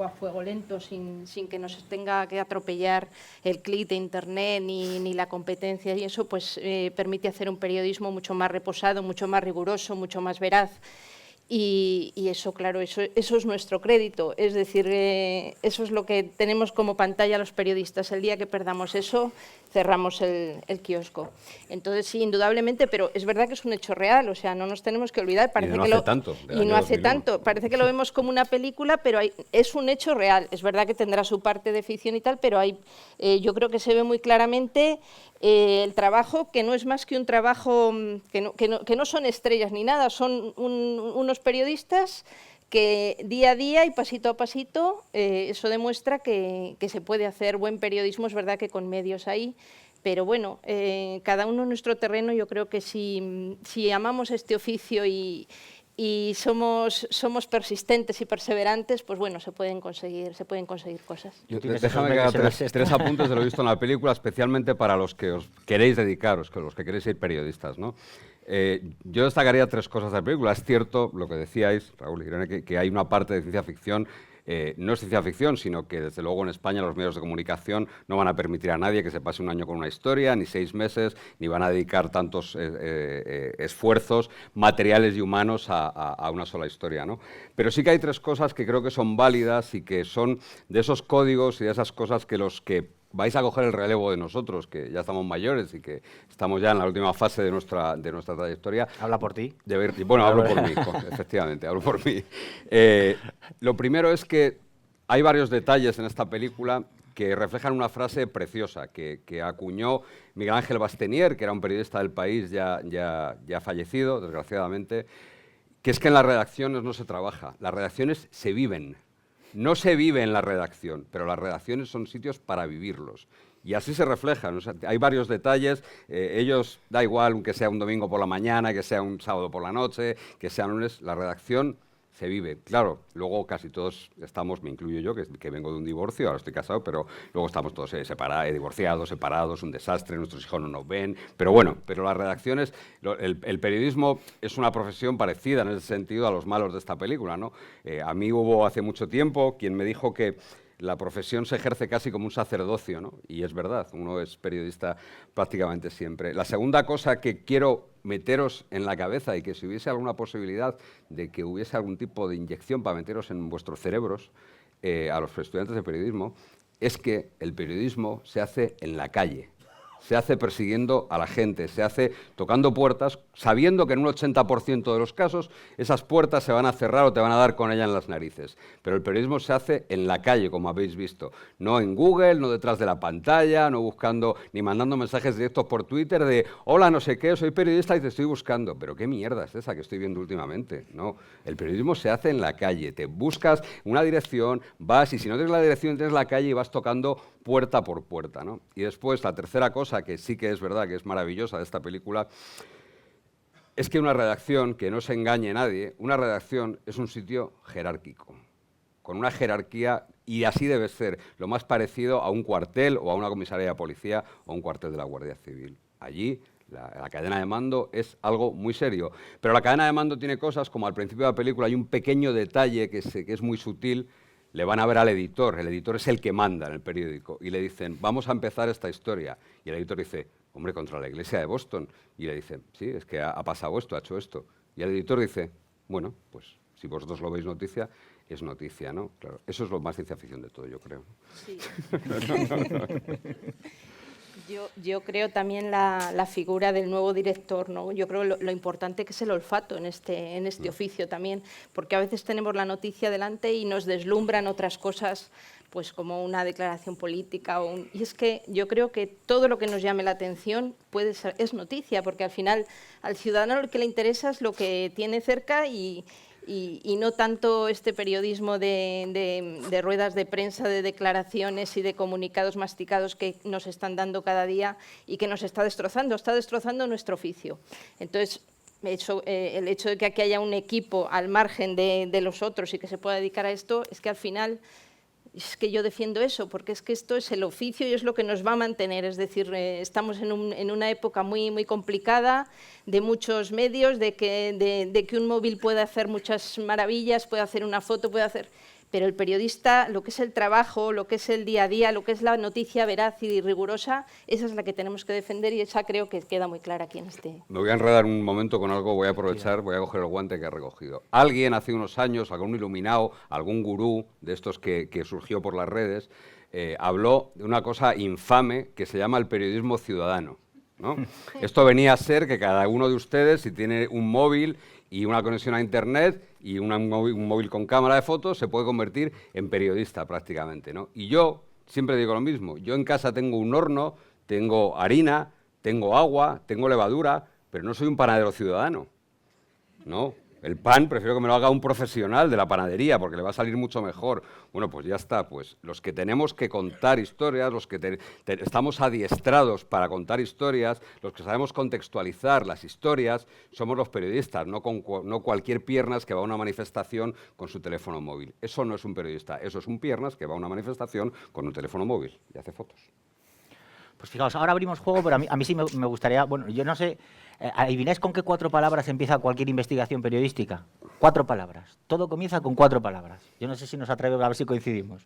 a fuego lento, sin que nos tenga que atropellar el clic de internet ni la competencia, y eso pues permite hacer un periodismo mucho más reposado, mucho más riguroso, mucho más veraz. Y eso, claro, eso es nuestro crédito, es decir, eso es lo que tenemos como pantalla los periodistas. El día que perdamos eso, cerramos el kiosco. Entonces, sí, indudablemente, pero es verdad que es un hecho real, o sea, no nos tenemos que olvidar. Parece no hace tanto, parece que lo vemos como una película, pero es un hecho real. Es verdad que tendrá su parte de ficción y tal, pero yo creo que se ve muy claramente el trabajo, que no es más que un trabajo, que no son estrellas ni nada, son unos periodistas que día a día y pasito a pasito, eso demuestra que se puede hacer buen periodismo. Es verdad que con medios ahí, pero bueno, cada uno en nuestro terreno. Yo creo que si amamos este oficio y somos persistentes y perseverantes, pues bueno, se pueden conseguir cosas. Déjame que haga tres apuntes de lo visto en la película, especialmente para los que os queréis dedicaros, los que queréis ser periodistas, ¿no? Yo destacaría tres cosas de la película. Es cierto lo que decíais, Raúl y Irene, que hay una parte de ciencia ficción. No es ciencia ficción, sino que desde luego en España los medios de comunicación no van a permitir a nadie que se pase un año con una historia, ni 6 meses, ni van a dedicar tantos esfuerzos materiales y humanos a una sola historia, ¿no? Pero sí que hay tres cosas que creo que son válidas y que son de esos códigos y de esas cosas que los que vais a coger el relevo de nosotros, que ya estamos mayores y que estamos ya en la última fase de nuestra trayectoria. ¿Habla por ti? Bueno, hablo por mí, efectivamente, hablo por mí. Lo primero es que hay varios detalles en esta película que reflejan una frase preciosa que acuñó Miguel Ángel Bastenier, que era un periodista del País ya fallecido, desgraciadamente, que es que en las redacciones no se trabaja, las redacciones se viven. No se vive en la redacción, pero las redacciones son sitios para vivirlos. Y así se reflejan. O sea, hay varios detalles. Ellos, da igual que sea un domingo por la mañana, que sea un sábado por la noche, que sea un lunes, la redacción se vive. Claro, luego casi todos estamos, me incluyo yo, que vengo de un divorcio, ahora estoy casado, pero luego estamos todos divorciados, separados, un desastre, nuestros hijos no nos ven. Pero bueno, las redacciones, el periodismo es una profesión parecida en ese sentido a los malos de esta película, ¿no? A mí hubo hace mucho tiempo quien me dijo que la profesión se ejerce casi como un sacerdocio, ¿no? Y es verdad, uno es periodista prácticamente siempre. La segunda cosa que quiero meteros en la cabeza, y que si hubiese alguna posibilidad de que hubiese algún tipo de inyección para meteros en vuestros cerebros, a los estudiantes de periodismo, es que el periodismo se hace en la calle. Se hace persiguiendo a la gente, se hace tocando puertas, sabiendo que en un 80% de los casos esas puertas se van a cerrar o te van a dar con ella en las narices. Pero el periodismo se hace en la calle, como habéis visto. No en Google, no detrás de la pantalla, no buscando ni mandando mensajes directos por Twitter de hola, no sé qué, soy periodista y te estoy buscando. Pero qué mierda es esa que estoy viendo últimamente. No, el periodismo se hace en la calle. Te buscas una dirección, vas y si no tienes la dirección, tienes la calle y vas tocando puerta por puerta, ¿no? Y después, la tercera cosa, que sí que es verdad, que es maravillosa de esta película, es que una redacción, que no se engañe nadie, una redacción es un sitio jerárquico, con una jerarquía, y así debe ser, lo más parecido a un cuartel o a una comisaría de policía o a un cuartel de la Guardia Civil. Allí la cadena de mando es algo muy serio, pero la cadena de mando tiene cosas como al principio de la película hay un pequeño detalle que es muy sutil. Le van a ver al editor, el editor es el que manda en el periódico, y le dicen, vamos a empezar esta historia. Y el editor dice, hombre, contra la iglesia de Boston. Y le dicen, sí, es que ha pasado esto, ha hecho esto. Y el editor dice, bueno, pues si vosotros lo veis noticia, es noticia, ¿no? Claro, eso es lo más ciencia ficción de todo, yo creo. Sí. Yo creo también la figura del nuevo director, ¿no? Yo creo lo importante que es el olfato en este oficio también, porque a veces tenemos la noticia delante y nos deslumbran otras cosas, pues como una declaración política. Y es que yo creo que todo lo que nos llame la atención es noticia, porque al final al ciudadano lo que le interesa es lo que tiene cerca y no tanto este periodismo de ruedas de prensa, de declaraciones y de comunicados masticados que nos están dando cada día y que nos está destrozando nuestro oficio. Entonces, el hecho de que aquí haya un equipo al margen de los otros y que se pueda dedicar a esto, es que al final es que yo defiendo eso, porque es que esto es el oficio y es lo que nos va a mantener. Es decir, estamos en una época muy, muy complicada, de muchos medios, de que un móvil puede hacer muchas maravillas, puede hacer una foto, pero el periodista, lo que es el trabajo, lo que es el día a día, lo que es la noticia veraz y rigurosa, esa es la que tenemos que defender y esa creo que queda muy clara aquí en este. Me voy a enredar un momento con algo, voy a aprovechar, voy a coger el guante que he recogido. Alguien hace unos años, algún iluminado, algún gurú de estos que surgió por las redes, habló de una cosa infame que se llama el periodismo ciudadano, ¿no? Esto venía a ser que cada uno de ustedes, si tiene un móvil y una conexión a Internet y un móvil con cámara de fotos, se puede convertir en periodista prácticamente, ¿no? Y yo siempre digo lo mismo, yo en casa tengo un horno, tengo harina, tengo agua, tengo levadura, pero no soy un panadero ciudadano, ¿no? El pan prefiero que me lo haga un profesional de la panadería porque le va a salir mucho mejor. Bueno, pues ya está. Pues los que tenemos que contar historias, los que estamos adiestrados para contar historias, los que sabemos contextualizar las historias, somos los periodistas, no cualquier piernas que va a una manifestación con su teléfono móvil. Eso no es un periodista, eso es un piernas que va a una manifestación con un teléfono móvil y hace fotos. Pues fijaos, ahora abrimos juego, pero a mí sí me gustaría... Bueno, yo no sé... ¿Adivináis con qué 4 palabras empieza cualquier investigación periodística? 4 palabras. Todo comienza con 4 palabras. Yo no sé si nos atreve a ver si coincidimos.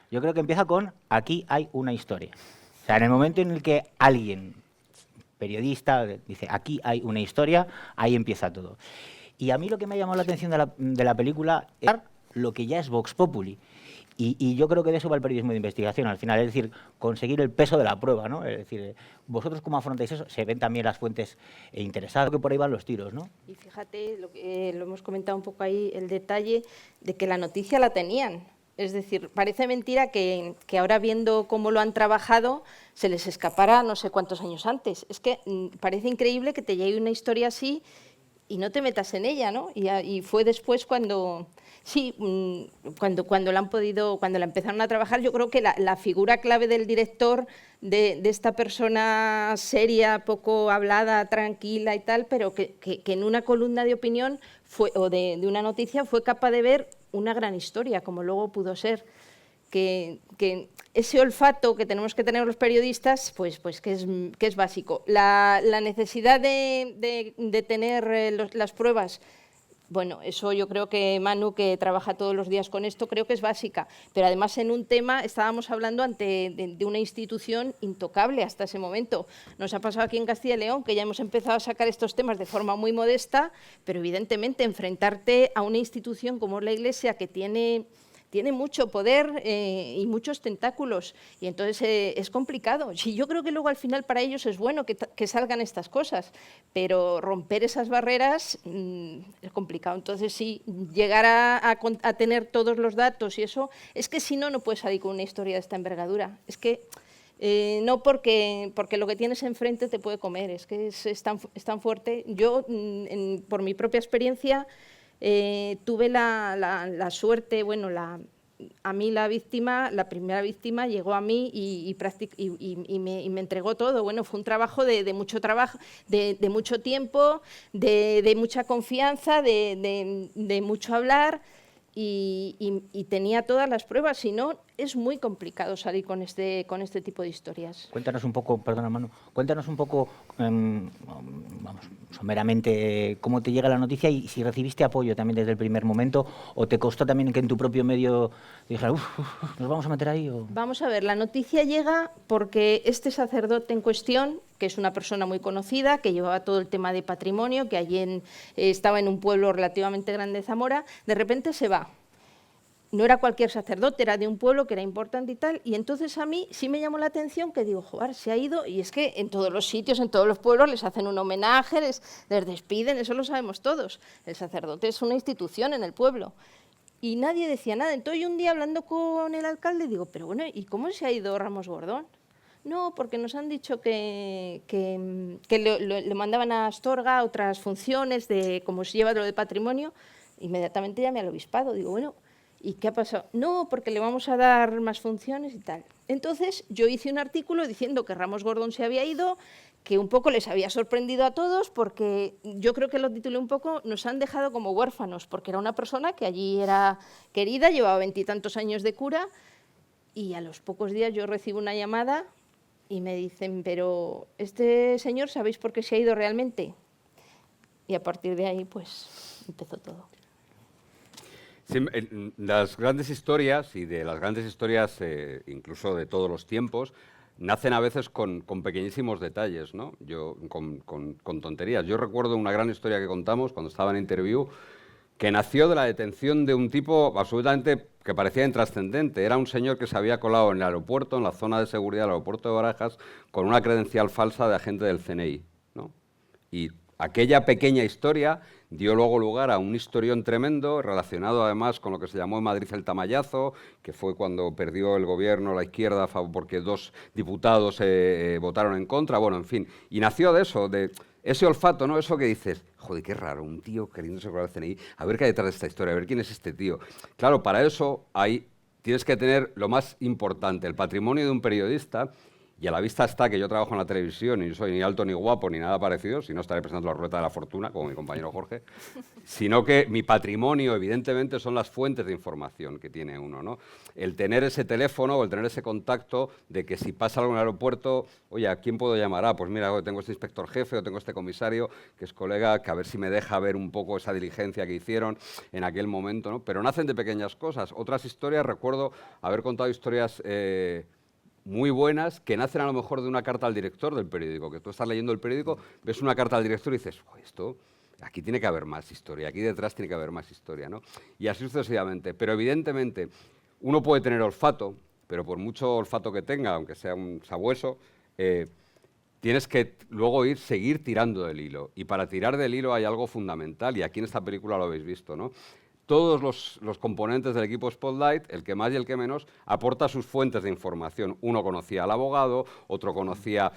Yo creo que empieza con aquí hay una historia. O sea, en el momento en el que alguien, periodista, dice aquí hay una historia, ahí empieza todo. Y a mí lo que me ha llamado la atención de la película es lo que ya es Vox Populi. Y yo creo que de eso va el periodismo de investigación, al final, es decir, conseguir el peso de la prueba, ¿no? Es decir, vosotros cómo afrontáis eso, se ven también las fuentes interesadas, que por ahí van los tiros, ¿no? Y fíjate, lo hemos comentado un poco ahí, el detalle de que la noticia la tenían. Es decir, parece mentira que ahora viendo cómo lo han trabajado se les escapara no sé cuántos años antes. Es que parece increíble que te llegue una historia así y no te metas en ella, ¿no? Y fue después cuando... Sí, cuando la empezaron a trabajar, yo creo que la figura clave del director, de esta persona seria, poco hablada, tranquila y tal, pero que en una columna de opinión o de una noticia fue capaz de ver una gran historia, como luego pudo ser. Que ese olfato que tenemos que tener los periodistas, pues que es básico. La necesidad de tener las pruebas. Bueno, eso yo creo que Manu, que trabaja todos los días con esto, creo que es básica. Pero además en un tema estábamos hablando de una institución intocable hasta ese momento. Nos ha pasado aquí en Castilla y León, que ya hemos empezado a sacar estos temas de forma muy modesta, pero evidentemente enfrentarte a una institución como la Iglesia, que tiene mucho poder y muchos tentáculos, y entonces es complicado. Sí, yo creo que luego al final para ellos es bueno que salgan estas cosas, pero romper esas barreras es complicado. Entonces sí, llegar a tener todos los datos y eso, es que si no, no puedes salir con una historia de esta envergadura. Es que no porque lo que tienes enfrente te puede comer, es que es tan fuerte. Yo, por mi propia experiencia, tuve la suerte, bueno, a mí la primera víctima llegó a mí y me entregó todo. Bueno, fue un trabajo de mucho trabajo, de mucho tiempo, de mucha confianza, de mucho hablar y tenía todas las pruebas. Si no, es muy complicado salir con este tipo de historias. Cuéntanos un poco, perdona Manu, cuéntanos un poco, vamos, someramente, cómo te llega la noticia y si recibiste apoyo también desde el primer momento o te costó también que en tu propio medio dijeras, ¿nos vamos a meter ahí? O... Vamos a ver, la noticia llega porque este sacerdote en cuestión, que es una persona muy conocida, que llevaba todo el tema de patrimonio, que allí estaba en un pueblo relativamente grande de Zamora, de repente se va. No era cualquier sacerdote, era de un pueblo que era importante y tal, y entonces a mí sí me llamó la atención que digo, joder, se ha ido, y es que en todos los sitios, en todos los pueblos les hacen un homenaje, les despiden, eso lo sabemos todos. El sacerdote es una institución en el pueblo. Y nadie decía nada. Entonces yo un día hablando con el alcalde digo, pero bueno, ¿y cómo se ha ido Ramos Gordón? No, porque nos han dicho que le mandaban a Astorga otras funciones, como se lleva lo de patrimonio. Inmediatamente llamé al obispado, digo, bueno, ¿y qué ha pasado? No, porque le vamos a dar más funciones y tal. Entonces yo hice un artículo diciendo que Ramos Gordón se había ido, que un poco les había sorprendido a todos, porque yo creo que lo titulé un poco, nos han dejado como huérfanos, porque era una persona que allí era querida, llevaba 20 y tantos años de cura, y a los pocos días yo recibo una llamada y me dicen, pero este señor, ¿sabéis por qué se ha ido realmente? Y a partir de ahí, pues, empezó todo. Sí, las grandes historias, y de las grandes historias incluso de todos los tiempos, nacen a veces con pequeñísimos detalles, ¿no? Con tonterías. Yo recuerdo una gran historia que contamos cuando estaba en Interview, que nació de la detención de un tipo absolutamente que parecía intrascendente. Era un señor que se había colado en el aeropuerto, en la zona de seguridad del aeropuerto de Barajas, con una credencial falsa de agente del CNI, ¿no? Y aquella pequeña historia dio luego lugar a un historión tremendo, relacionado además con lo que se llamó en Madrid el tamallazo, que fue cuando perdió el gobierno la izquierda porque 2 diputados votaron en contra, bueno, en fin. Y nació de eso, de ese olfato, ¿no? Eso que dices, joder, qué raro, un tío queriéndose colar el CNI, a ver qué hay detrás de esta historia, a ver quién es este tío. Claro, para eso tienes que tener lo más importante, el patrimonio de un periodista. Y a la vista está que yo trabajo en la televisión y no soy ni alto ni guapo ni nada parecido, si no estaré presentando la ruleta de la fortuna, como mi compañero Jorge, sino que mi patrimonio, evidentemente, son las fuentes de información que tiene uno, ¿no? El tener ese teléfono o el tener ese contacto de que si pasa algo en el aeropuerto, oye, ¿a quién puedo llamar? Ah, pues mira, tengo este inspector jefe o tengo este comisario que es colega, que a ver si me deja ver un poco esa diligencia que hicieron en aquel momento, ¿no? Pero nacen de pequeñas cosas. Otras historias, recuerdo haber contado historias muy buenas que nacen a lo mejor de una carta al director del periódico, que tú estás leyendo el periódico, ves una carta al director y dices, esto, aquí tiene que haber más historia, aquí detrás tiene que haber más historia, ¿no? Y así sucesivamente. Pero evidentemente uno puede tener olfato, pero por mucho olfato que tenga, aunque sea un sabueso, tienes que luego seguir tirando del hilo. Y para tirar del hilo hay algo fundamental, y aquí en esta película lo habéis visto, ¿no? Todos los componentes del equipo Spotlight, el que más y el que menos, aporta sus fuentes de información. Uno conocía al abogado, otro conocía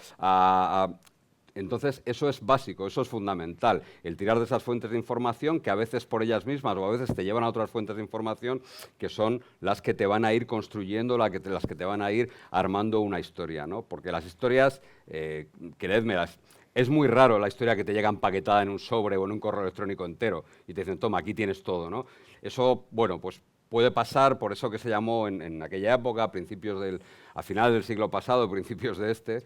Entonces, eso es básico, eso es fundamental, el tirar de esas fuentes de información que a veces por ellas mismas o a veces te llevan a otras fuentes de información que son las que te van a ir construyendo, las que te van a ir armando una historia, ¿no? Porque las historias, creedmelas, es muy raro la historia que te llega empaquetada en un sobre o en un correo electrónico entero y te dicen, toma, aquí tienes todo, ¿no? Eso, bueno, pues puede pasar, por eso que se llamó en aquella época, a finales del siglo pasado, principios de este,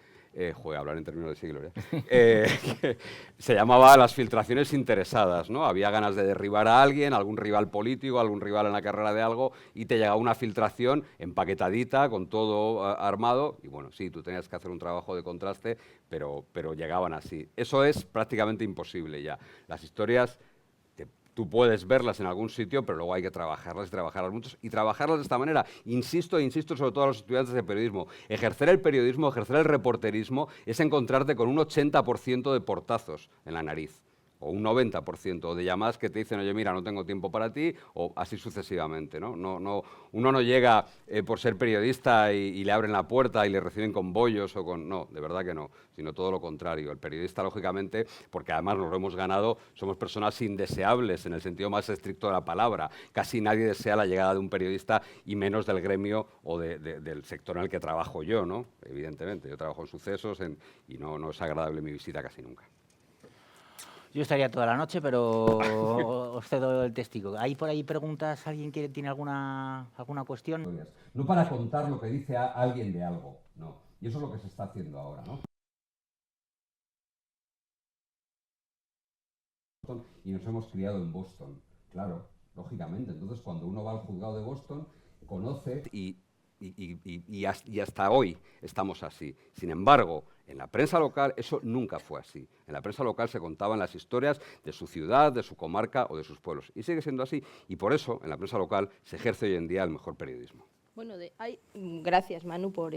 hablar en términos de siglo ya, se llamaba las filtraciones interesadas, ¿no? Había ganas de derribar a alguien, algún rival político, algún rival en la carrera de algo, y te llegaba una filtración empaquetadita, con todo armado, y bueno, sí, tú tenías que hacer un trabajo de contraste, pero llegaban así. Eso es prácticamente imposible ya. Las historias tú puedes verlas en algún sitio, pero luego hay que trabajarlas y trabajarlas mucho. Y trabajarlas de esta manera, insisto sobre todo a los estudiantes de periodismo, ejercer el periodismo, ejercer el reporterismo, es encontrarte con un 80% de portazos en la nariz, o un 90% de llamadas que te dicen, oye, mira, no tengo tiempo para ti, o así sucesivamente, ¿no? Uno no llega por ser periodista y le abren la puerta y le reciben con bollos o con... No, de verdad que no, sino todo lo contrario. El periodista, lógicamente, porque además nos lo hemos ganado, somos personas indeseables en el sentido más estricto de la palabra. Casi nadie desea la llegada de un periodista y menos del gremio o del sector en el que trabajo yo, ¿no? Evidentemente, yo trabajo en sucesos y no es agradable mi visita casi nunca. Yo estaría toda la noche, pero os cedo el testigo. ¿Hay por ahí preguntas? ¿Alguien tiene alguna cuestión? No para contar lo que dice alguien de algo, no. Y eso es lo que se está haciendo ahora, ¿no? Y nos hemos criado en Boston, claro, lógicamente. Entonces, cuando uno va al juzgado de Boston, conoce y hasta hoy estamos así. Sin embargo, en la prensa local eso nunca fue así. En la prensa local se contaban las historias de su ciudad, de su comarca o de sus pueblos. Y sigue siendo así. Y por eso, en la prensa local, se ejerce hoy en día el mejor periodismo. Bueno, gracias, Manu, por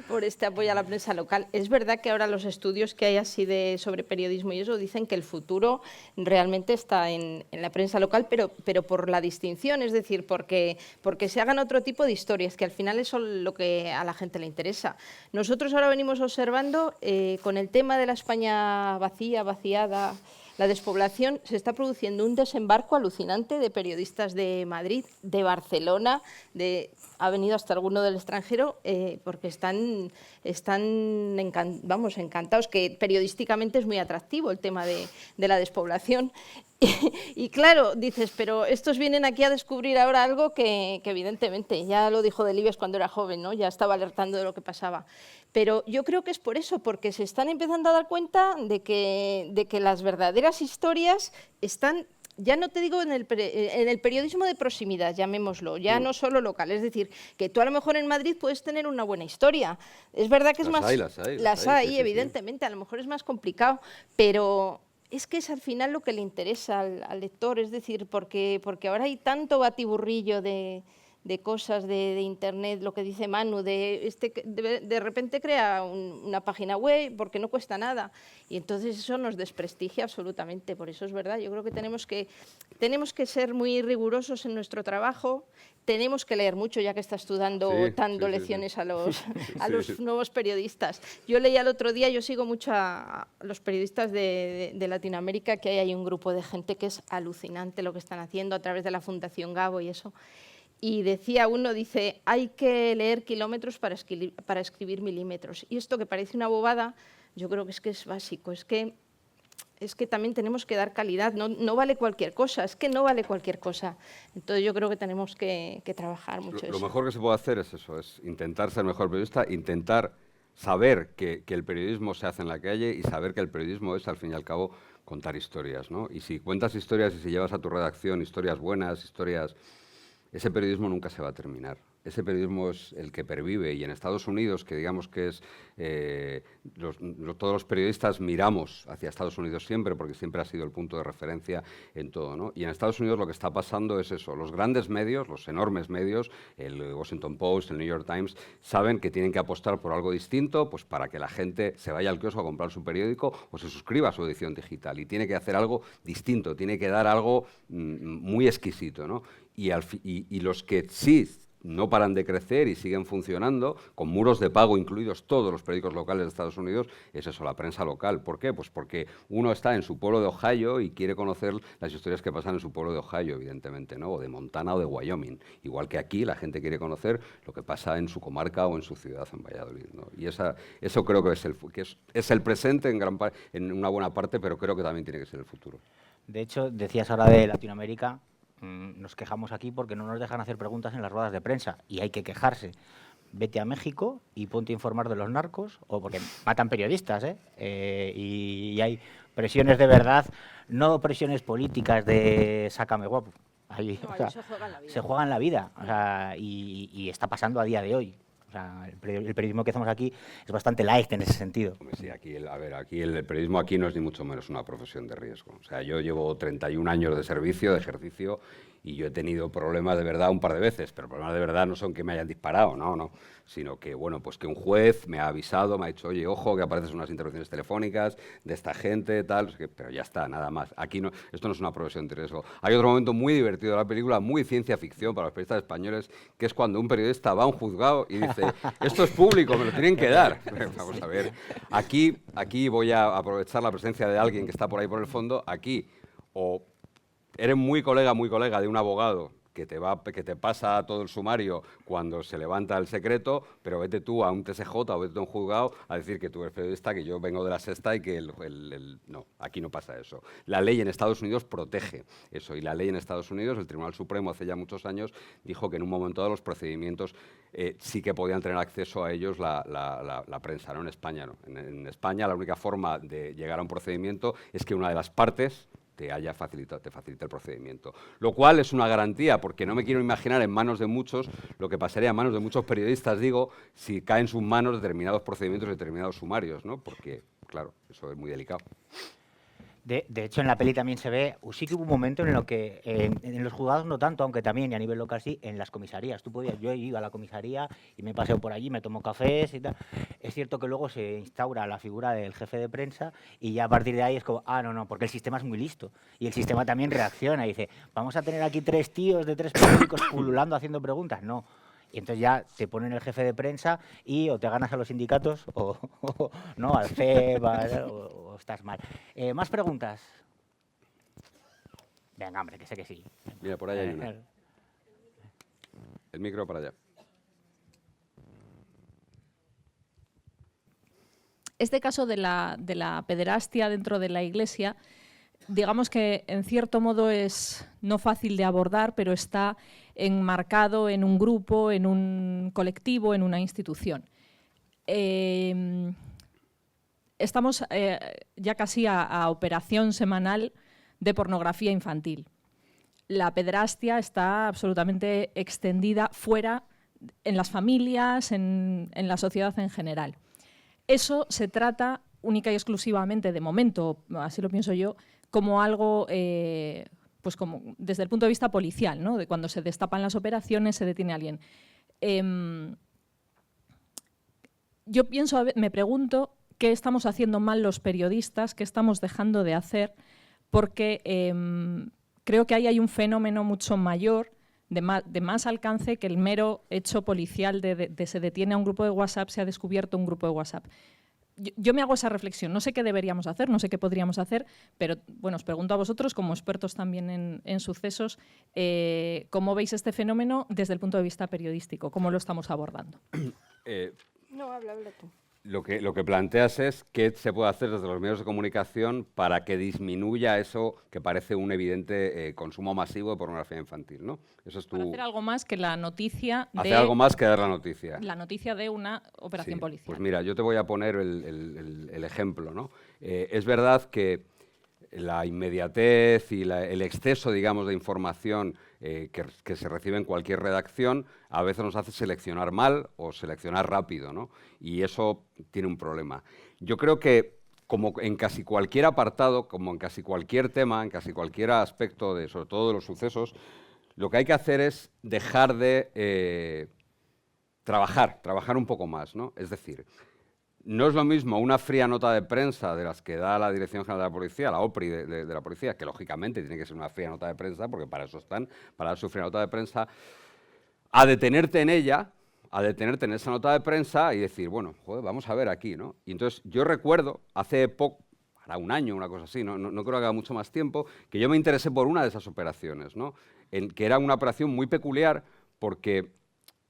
por este apoyo a la prensa local. Es verdad que ahora los estudios que hay así sobre periodismo y eso dicen que el futuro realmente está en la prensa local, pero por la distinción, es decir, porque se hagan otro tipo de historias, que al final eso es lo que a la gente le interesa. Nosotros ahora venimos observando con el tema de la España vaciada, la despoblación, se está produciendo un desembarco alucinante de periodistas de Madrid, de Barcelona, ha venido hasta alguno del extranjero, porque están encantados, que periodísticamente es muy atractivo el tema de la despoblación. Y claro, dices, pero estos vienen aquí a descubrir ahora algo que evidentemente, ya lo dijo Delibes cuando era joven, ¿no? Ya estaba alertando de lo que pasaba. Pero yo creo que es por eso, porque se están empezando a dar cuenta de que las verdaderas historias están ya no te digo en el periodismo de proximidad, llamémoslo, ya no solo local, es decir, que tú a lo mejor en Madrid puedes tener una buena historia. Es verdad que es más... Las hay, sí, evidentemente, a lo mejor es más complicado, pero es que es al final lo que le interesa al lector, es decir, porque ahora hay tanto batiburrillo de cosas de Internet, lo que dice Manu, de repente crea una página web porque no cuesta nada y entonces eso nos desprestigia absolutamente, por eso es verdad, yo creo que tenemos que ser muy rigurosos en nuestro trabajo, tenemos que leer mucho ya que estás tú dando lecciones a los nuevos periodistas. Yo leía el otro día, yo sigo mucho a los periodistas de Latinoamérica, que hay un grupo de gente que es alucinante lo que están haciendo a través de la Fundación Gabo y eso. Y decía uno, dice, hay que leer kilómetros para escribir milímetros. Y esto que parece una bobada, yo creo que es básico, es que también tenemos que dar calidad, no vale cualquier cosa, es que no vale cualquier cosa. Entonces yo creo que tenemos que trabajar mucho eso. Lo mejor que se puede hacer es eso, es intentar ser mejor periodista, intentar saber que el periodismo se hace en la calle y saber que el periodismo es, al fin y al cabo, contar historias, ¿no? Y si cuentas historias y si llevas a tu redacción historias buenas, historias... Ese periodismo nunca se va a terminar. Ese periodismo es el que pervive y en Estados Unidos, que digamos que es... todos los periodistas miramos hacia Estados Unidos siempre porque siempre ha sido el punto de referencia en todo, ¿no? Y en Estados Unidos lo que está pasando es eso. Los grandes medios, los enormes medios, el Washington Post, el New York Times, saben que tienen que apostar por algo distinto pues para que la gente se vaya al kiosco a comprar su periódico o se suscriba a su edición digital. Y tiene que hacer algo distinto, tiene que dar algo muy exquisito, ¿no? Y los que sí no paran de crecer y siguen funcionando, con muros de pago incluidos todos los periódicos locales de Estados Unidos, es eso, la prensa local. ¿Por qué? Pues porque uno está en su pueblo de Ohio y quiere conocer las historias que pasan en su pueblo de Ohio, evidentemente, ¿no? O de Montana o de Wyoming. Igual que aquí la gente quiere conocer lo que pasa en su comarca o en su ciudad, en Valladolid, ¿no? Y eso creo que es el presente en una buena parte, pero creo que también tiene que ser el futuro. De hecho, decías ahora de Latinoamérica, nos quejamos aquí porque no nos dejan hacer preguntas en las ruedas de prensa y hay que quejarse. Vete a México y ponte a informar de los narcos, o porque matan periodistas, y hay presiones de verdad, no presiones políticas de sácame guapo. Ahí, No, o sea, se juegan la vida, o sea, y está pasando a día de hoy. O sea, el periodismo que hacemos aquí es bastante light en ese sentido. Hombre, sí, aquí el periodismo aquí no es ni mucho menos una profesión de riesgo. O sea, yo llevo 31 años de servicio, de ejercicio, y yo he tenido problemas de verdad un par de veces, pero problemas de verdad no son que me hayan disparado, no, sino que, bueno, pues que un juez me ha avisado, me ha dicho, oye, ojo, que aparecen unas intervenciones telefónicas de esta gente, tal, pero ya está, nada más. Aquí no, esto no es una profesión de riesgo. Hay otro momento muy divertido de la película, muy ciencia ficción para los periodistas españoles, que es cuando un periodista va a un juzgado y dice, esto es público, me lo tienen que dar. Vamos a ver, aquí voy a aprovechar la presencia de alguien que está por ahí por el fondo, aquí, o eres muy colega de un abogado que te pasa todo el sumario cuando se levanta el secreto, pero vete tú a un TSJ o vete a un juzgado a decir que tú eres periodista, que yo vengo de La Sexta y que no, aquí no pasa eso. La ley en Estados Unidos protege eso, y la ley en Estados Unidos, el Tribunal Supremo hace ya muchos años, dijo que en un momento dado los procedimientos sí que podían tener acceso a ellos la prensa, no en España, no. En España la única forma de llegar a un procedimiento es que una de las partes te facilita el procedimiento. Lo cual es una garantía, porque no me quiero imaginar en manos de muchos lo que pasaría en manos de muchos periodistas, digo, si caen en sus manos determinados procedimientos, determinados sumarios, ¿no? Porque, claro, eso es muy delicado. De hecho, en la peli también se ve, sí que hubo un momento en lo que, en los juzgados no tanto, aunque también, y a nivel local sí, en las comisarías. Yo he ido a la comisaría y me paseo por allí, me tomo cafés y tal. Es cierto que luego se instaura la figura del jefe de prensa y ya a partir de ahí es como, no, porque el sistema es muy listo. Y el sistema también reacciona y dice, vamos a tener aquí 3 tíos de 3 periódicos pululando haciendo preguntas. No. Y entonces ya te ponen el jefe de prensa y o te ganas a los sindicatos o no, al CEP, o estás mal. ¿Más preguntas? Venga, hombre, que sé que sí. Mira, por allá hay una. El micro para allá. Este caso de la pederastia dentro de la Iglesia, digamos que en cierto modo es no fácil de abordar, pero está enmarcado en un grupo, en un colectivo, en una institución. Estamos ya casi a operación semanal de pornografía infantil. La pederastia está absolutamente extendida fuera, en las familias, en la sociedad en general. Eso se trata única y exclusivamente, de momento, así lo pienso yo, como algo, pues como desde el punto de vista policial, ¿no? De cuando se destapan las operaciones, se detiene a alguien. Yo pienso, me pregunto qué estamos haciendo mal los periodistas, qué estamos dejando de hacer, porque creo que ahí hay un fenómeno mucho mayor, de más alcance que el mero hecho policial de se detiene a un grupo de WhatsApp, se ha descubierto un grupo de WhatsApp. Yo me hago esa reflexión, no sé qué deberíamos hacer, no sé qué podríamos hacer, pero bueno, os pregunto a vosotros, como expertos también en sucesos, ¿cómo veis este fenómeno desde el punto de vista periodístico? ¿Cómo lo estamos abordando? No, habla tú. Lo que planteas es qué se puede hacer desde los medios de comunicación para que disminuya eso que parece un evidente consumo masivo de pornografía infantil, ¿no? Eso es Para hacer algo más que la noticia de... Hacer algo más que dar la noticia. La noticia de una operación Sí, policial. Pues mira, yo te voy a poner el ejemplo, ¿no? Es verdad que la inmediatez y el exceso, digamos, de información que se recibe en cualquier redacción a veces nos hace seleccionar mal o seleccionar rápido, ¿no? Y eso tiene un problema. Yo creo que, como en casi cualquier apartado, como en casi cualquier tema, en casi cualquier aspecto, sobre todo de los sucesos, lo que hay que hacer es dejar de trabajar un poco más, ¿no? Es decir, no es lo mismo una fría nota de prensa de las que da la Dirección General de la Policía, la OPRI de la Policía, que lógicamente tiene que ser una fría nota de prensa, porque para eso están, para dar su fría nota de prensa, a detenerte en ella, a detenerte en esa nota de prensa y decir, bueno, joder, vamos a ver aquí, ¿no? Y entonces yo recuerdo, hace poco, hará un año, una cosa así, no creo que haga mucho más tiempo, que yo me interesé por una de esas operaciones, ¿no? Que era una operación muy peculiar porque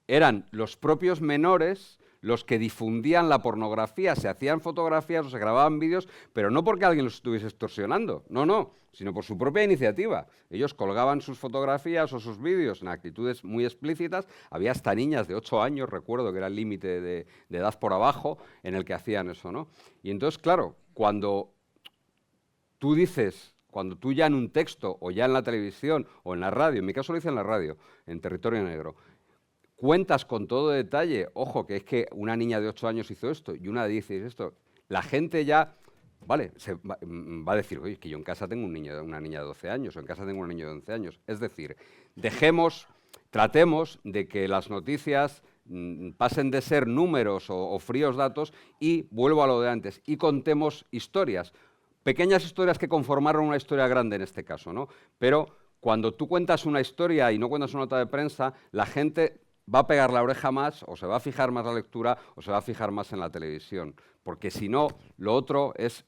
eran los propios menores los que difundían la pornografía, se hacían fotografías o se grababan vídeos, pero no porque alguien los estuviese extorsionando, no, sino por su propia iniciativa. Ellos colgaban sus fotografías o sus vídeos en actitudes muy explícitas. Había hasta niñas de 8 años, recuerdo que era el límite de edad por abajo, en el que hacían eso, ¿no? Y entonces, claro, cuando tú ya en un texto o ya en la televisión o en la radio, en mi caso lo hice en la radio, en Territorio Negro, cuentas con todo detalle, ojo, que es que una niña de 8 años hizo esto y una de 10 hizo esto, la gente ya, vale, va a decir, oye, que yo en casa tengo una niña de 12 años o en casa tengo un niño de 11 años. Es decir, tratemos de que las noticias pasen de ser números o fríos datos y, vuelvo a lo de antes, y contemos historias, pequeñas historias que conformaron una historia grande en este caso, ¿no? Pero cuando tú cuentas una historia y no cuentas una nota de prensa, la gente va a pegar la oreja más, o se va a fijar más la lectura, o se va a fijar más en la televisión. Porque si no, lo otro es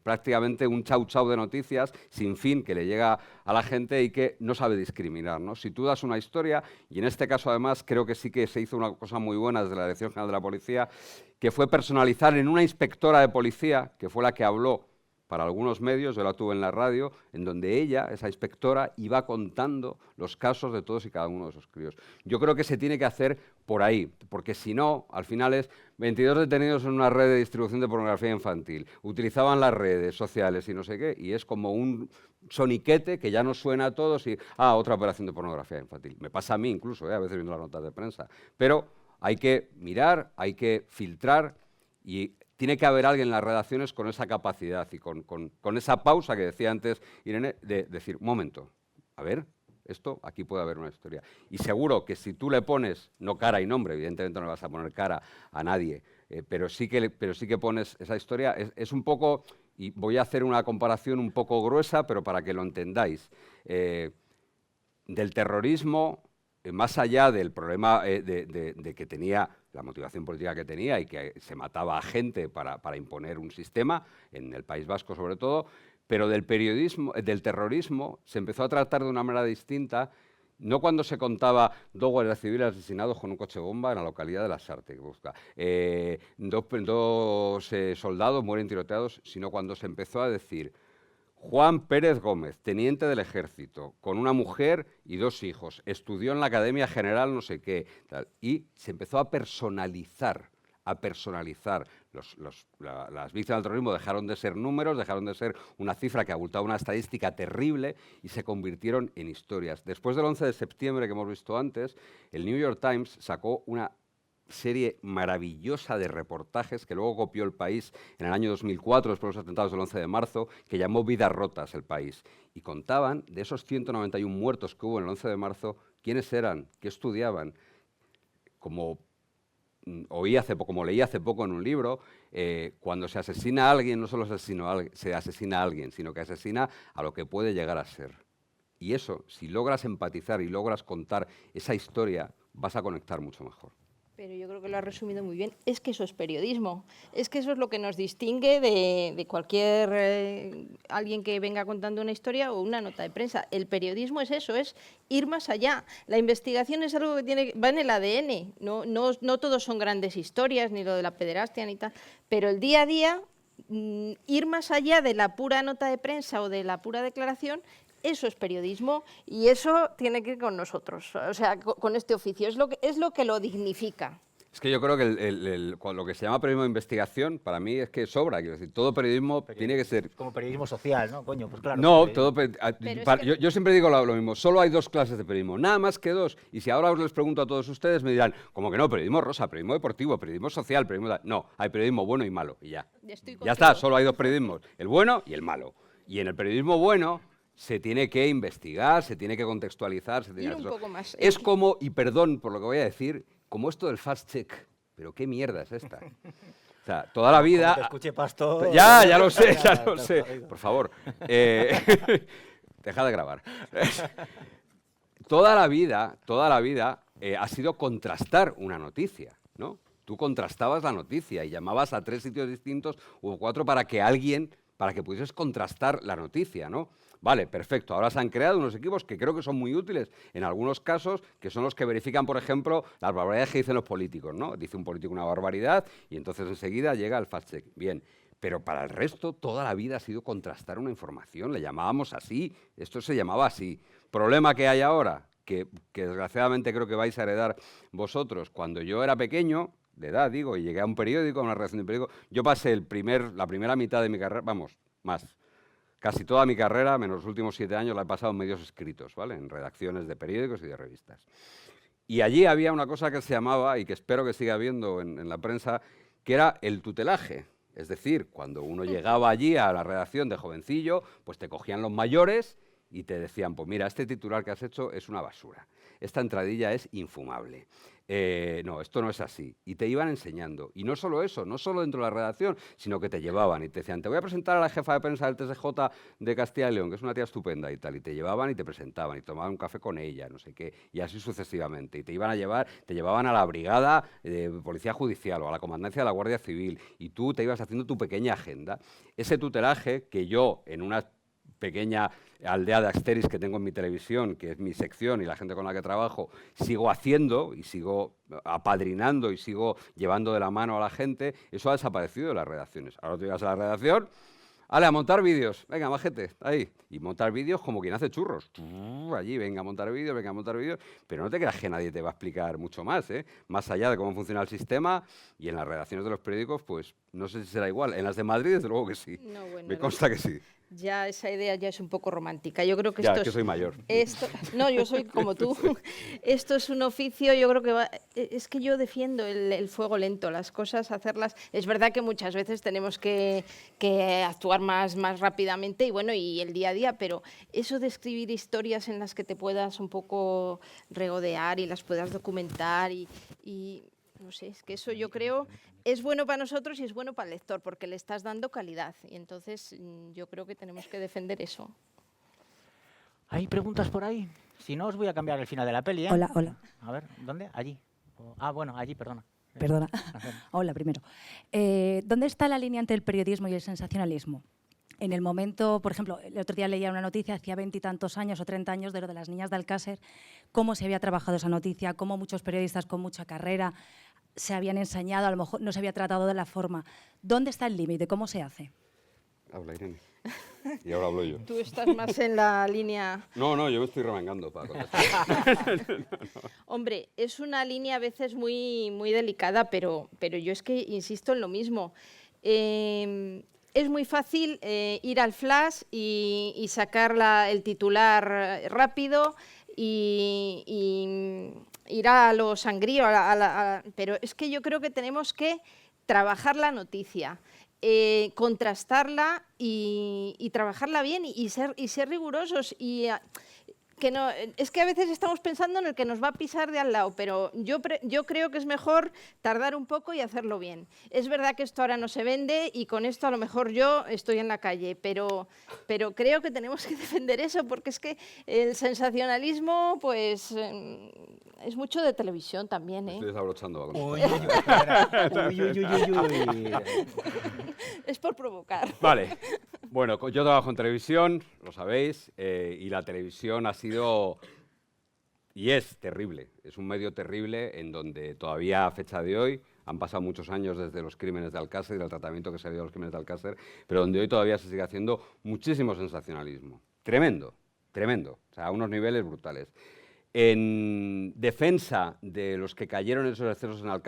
prácticamente un chau-chau de noticias sin fin que le llega a la gente y que no sabe discriminar, ¿no? Si tú das una historia, y en este caso además creo que sí que se hizo una cosa muy buena desde la Dirección General de la Policía, que fue personalizar en una inspectora de policía, que fue la que habló para algunos medios, yo la tuve en la radio, en donde ella, esa inspectora, iba contando los casos de todos y cada uno de esos críos. Yo creo que se tiene que hacer por ahí, porque si no, al final es 22 detenidos en una red de distribución de pornografía infantil, utilizaban las redes sociales y no sé qué, y es como un soniquete que ya nos suena a todos y, otra operación de pornografía infantil. Me pasa a mí incluso, a veces viendo las notas de prensa. Pero hay que mirar, hay que filtrar y tiene que haber alguien en las redacciones con esa capacidad y con esa pausa que decía antes Irene, de decir, un momento, a ver, aquí puede haber una historia. Y seguro que si tú le pones, no cara y nombre, evidentemente no le vas a poner cara a nadie, pero sí que pones esa historia, es un poco, y voy a hacer una comparación un poco gruesa, pero para que lo entendáis, del terrorismo, más allá del problema de que tenía la motivación política que tenía y que se mataba a gente para imponer un sistema, en el País Vasco sobre todo, pero del terrorismo se empezó a tratar de una manera distinta, no cuando se contaba 2 guardias civiles asesinados con un coche bomba en la localidad de La Sarte, que busca, 2 soldados mueren tiroteados, sino cuando se empezó a decir Juan Pérez Gómez, teniente del Ejército, con una mujer y 2 hijos, estudió en la Academia General no sé qué, tal, y se empezó a personalizar Las víctimas del terrorismo dejaron de ser números, dejaron de ser una cifra que abultaba una estadística terrible y se convirtieron en historias. Después del 11 de septiembre que hemos visto antes, el New York Times sacó una serie maravillosa de reportajes que luego copió El País en el año 2004, después de los atentados del 11 de marzo, que llamó Vidas Rotas El País. Y contaban de esos 191 muertos que hubo en el 11 de marzo, quiénes eran, qué estudiaban. Como leí hace poco en un libro, cuando se asesina a alguien, no solo se asesina a alguien, sino que asesina a lo que puede llegar a ser. Y eso, si logras empatizar y logras contar esa historia, vas a conectar mucho mejor. Pero yo creo que lo has resumido muy bien. Es que eso es periodismo. Es que eso es lo que nos distingue de cualquier alguien que venga contando una historia o una nota de prensa. El periodismo es eso, es ir más allá. La investigación es algo que va en el ADN. No todos son grandes historias, ni lo de la pederastia ni tal. Pero el día a día, ir más allá de la pura nota de prensa o de la pura declaración, eso es periodismo y eso tiene que ir con nosotros, o sea, con este oficio, es lo que lo dignifica. Es que yo creo que lo que se llama periodismo de investigación, para mí es que sobra. Quiero decir, todo periodismo tiene que ser... Como periodismo social, ¿no? Coño, pues claro. No, yo siempre digo lo mismo, solo hay dos clases de periodismo, nada más que dos. Y si ahora os les pregunto a todos ustedes, me dirán, como que no, periodismo rosa, periodismo deportivo, periodismo social, periodismo... No, hay periodismo bueno y malo, y ya. Ya está, solo hay dos periodismos, el bueno y el malo. Y en el periodismo bueno... se tiene que investigar, se tiene que contextualizar, se tiene que un poco más. Es como, y perdón por lo que voy a decir, como esto del fast check. Pero qué mierda es esta. O sea, toda la vida... Como te escuche Pastor... Ya lo sé, ya lo sé. Por favor. Deja de grabar. Toda la vida ha sido contrastar una noticia, ¿no? Tú contrastabas la noticia y llamabas a 3 sitios distintos o 4 para que pudieses contrastar la noticia, ¿no? Vale, perfecto. Ahora se han creado unos equipos que creo que son muy útiles en algunos casos, que son los que verifican, por ejemplo, las barbaridades que dicen los políticos, ¿no? Dice un político una barbaridad y entonces enseguida llega el fact-check. Bien, pero para el resto toda la vida ha sido contrastar una información. Le llamábamos así, esto se llamaba así. ¿Problema que hay ahora? Que desgraciadamente creo que vais a heredar vosotros. Cuando yo era pequeño, de edad digo, y llegué a un periódico, a una redacción de un periódico, yo pasé la primera mitad de mi carrera, vamos, más... Casi toda mi carrera, menos los últimos 7 años, la he pasado en medios escritos, ¿vale? En redacciones de periódicos y de revistas. Y allí había una cosa que se llamaba, y que espero que siga habiendo en la prensa, que era el tutelaje. Es decir, cuando uno llegaba allí a la redacción de jovencillo, pues te cogían los mayores y te decían, pues mira, este titular que has hecho es una basura. Esta entradilla es infumable. No, esto no es así. Y te iban enseñando. Y no solo eso, no solo dentro de la redacción, sino que te llevaban y te decían, te voy a presentar a la jefa de prensa del TSJ de Castilla y León, que es una tía estupenda y tal. Y te llevaban y te presentaban y tomaban un café con ella, no sé qué, y así sucesivamente. Y te llevaban a la brigada de policía judicial o a la comandancia de la Guardia Civil. Y tú te ibas haciendo tu pequeña agenda. Ese tutelaje que yo, en una pequeña aldea de Asteris que tengo en mi televisión, que es mi sección y la gente con la que trabajo, sigo haciendo y sigo apadrinando y sigo llevando de la mano a la gente, eso ha desaparecido de las redacciones. Ahora tú llegas a la redacción, a montar vídeos, venga, majete, ahí. Y montar vídeos como quien hace churros. Allí, venga a montar vídeos, pero no te creas que nadie te va a explicar mucho más, ¿eh? Más allá de cómo funciona el sistema, y en las redacciones de los periódicos, pues no sé si será igual. En las de Madrid, desde luego que sí. No, bueno, me consta que sí. Ya esa idea ya es un poco romántica. Yo creo que ya, que soy mayor. No, yo soy como tú. Esto es un oficio, yo creo que es que yo defiendo el fuego lento, las cosas, hacerlas. Es verdad que muchas veces tenemos que actuar más rápidamente y bueno, y el día a día, pero eso de escribir historias en las que te puedas un poco regodear y las puedas documentar y no sé, es que eso yo creo es bueno para nosotros y es bueno para el lector porque le estás dando calidad y entonces yo creo que tenemos que defender eso. ¿Hay preguntas por ahí? Si no, os voy a cambiar el final de la peli, ¿eh? Hola. A ver, ¿dónde? Allí. Bueno, allí, perdona. Perdona. Hola, primero. ¿Dónde está la línea entre el periodismo y el sensacionalismo? En el momento, por ejemplo, el otro día leía una noticia, hacía 20 y tantos años o 30 años, de lo de las niñas de Alcácer, cómo se había trabajado esa noticia, cómo muchos periodistas con mucha carrera se habían ensañado, a lo mejor no se había tratado de la forma. ¿Dónde está el límite? ¿Cómo se hace? Habla, Irene. Y ahora hablo yo. Tú estás más en la línea... No, yo me estoy remangando para contestar. Hombre, es una línea a veces muy, muy delicada, pero yo es que insisto en lo mismo. Es muy fácil ir al flash y sacar el titular rápido y ir a lo sangrío, pero es que yo creo que tenemos que trabajar la noticia, contrastarla y trabajarla bien y ser rigurosos. Es que a veces estamos pensando en el que nos va a pisar de al lado, pero yo creo que es mejor tardar un poco y hacerlo bien. Es verdad que esto ahora no se vende y con esto a lo mejor yo estoy en la calle, pero creo que tenemos que defender eso, porque es que el sensacionalismo pues es mucho de televisión también, ¿eh? Estoy desabrochando. Uy, Es por provocar. Vale. Bueno, yo trabajo en televisión, lo sabéis, y la televisión ha sido y es terrible. Es un medio terrible en donde todavía a fecha de hoy, han pasado muchos años desde los crímenes de Alcácer y del tratamiento que se ha dio a los crímenes de Alcácer, pero donde hoy todavía se sigue haciendo muchísimo sensacionalismo. Tremendo, tremendo. O sea, a unos niveles brutales. En defensa de los que cayeron en esos excesos en Alcácer,